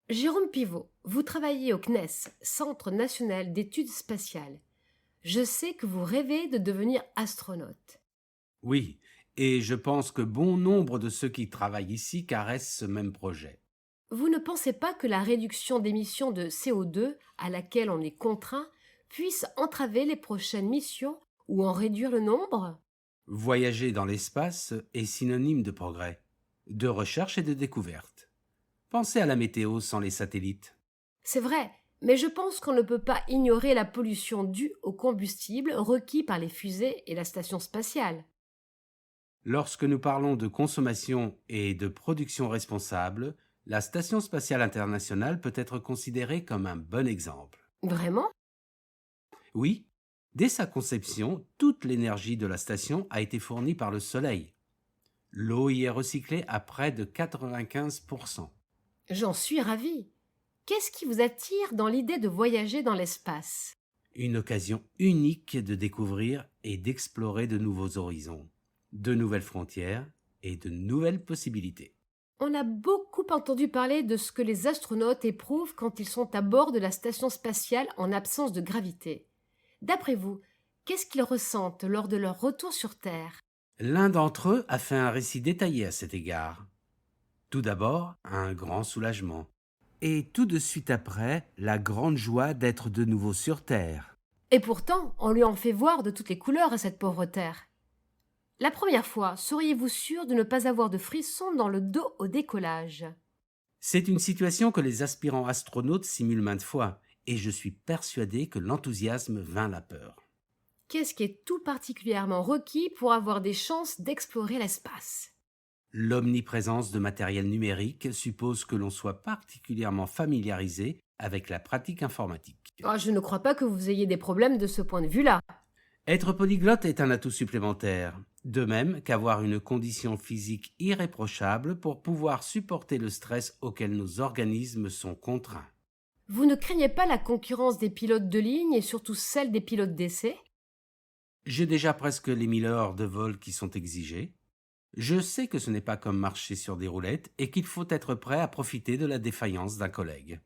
Jérôme Pivot, vous travaillez au CNES, Centre national d'études spatiales. Je sais que vous rêvez de devenir astronaute. Oui, et je pense que bon nombre de ceux qui travaillent ici caressent ce même projet. Vous ne pensez pas que la réduction d'émissions de CO2 à laquelle on est contraint puisse entraver les prochaines missions ou en réduire le nombre? Voyager dans l'espace est synonyme de progrès, de recherche et de découverte. Pensez à la météo sans les satellites. C'est vrai, mais je pense qu'on ne peut pas ignorer la pollution due au combustible requis par les fusées et la station spatiale. Lorsque nous parlons de consommation et de production responsable, la Station spatiale internationale peut être considérée comme un bon exemple. Vraiment? Oui, dès sa conception, toute l'énergie de la station a été fournie par le Soleil. L'eau y est recyclée à près de 95%. J'en suis ravie. Qu'est-ce qui vous attire dans l'idée de voyager dans l'espace? Une occasion unique de découvrir et d'explorer de nouveaux horizons, de nouvelles frontières et de nouvelles possibilités. On a beaucoup entendu parler de ce que les astronautes éprouvent quand ils sont à bord de la station spatiale en absence de gravité. D'après vous, qu'est-ce qu'ils ressentent lors de leur retour sur Terre? L'un d'entre eux a fait un récit détaillé à cet égard. Tout d'abord, un grand soulagement. Et tout de suite après, la grande joie d'être de nouveau sur Terre. Et pourtant, on lui en fait voir de toutes les couleurs à cette pauvre Terre. La première fois, seriez-vous sûr de ne pas avoir de frissons dans le dos au décollage? C'est une situation que les aspirants astronautes simulent maintes fois, et je suis persuadé que l'enthousiasme vainc la peur. Qu'est-ce qui est tout particulièrement requis pour avoir des chances d'explorer l'espace? L'omniprésence de matériel numérique suppose que l'on soit particulièrement familiarisé avec la pratique informatique. Ah, je ne crois pas que vous ayez des problèmes de ce point de vue-là. Être polyglotte est un atout supplémentaire, de même qu'avoir une condition physique irréprochable pour pouvoir supporter le stress auquel nos organismes sont contraints. Vous ne craignez pas la concurrence des pilotes de ligne et surtout celle des pilotes d'essai? J'ai déjà presque les 1000 heures de vol qui sont exigées. Je sais que ce n'est pas comme marcher sur des roulettes et qu'il faut être prêt à profiter de la défaillance d'un collègue.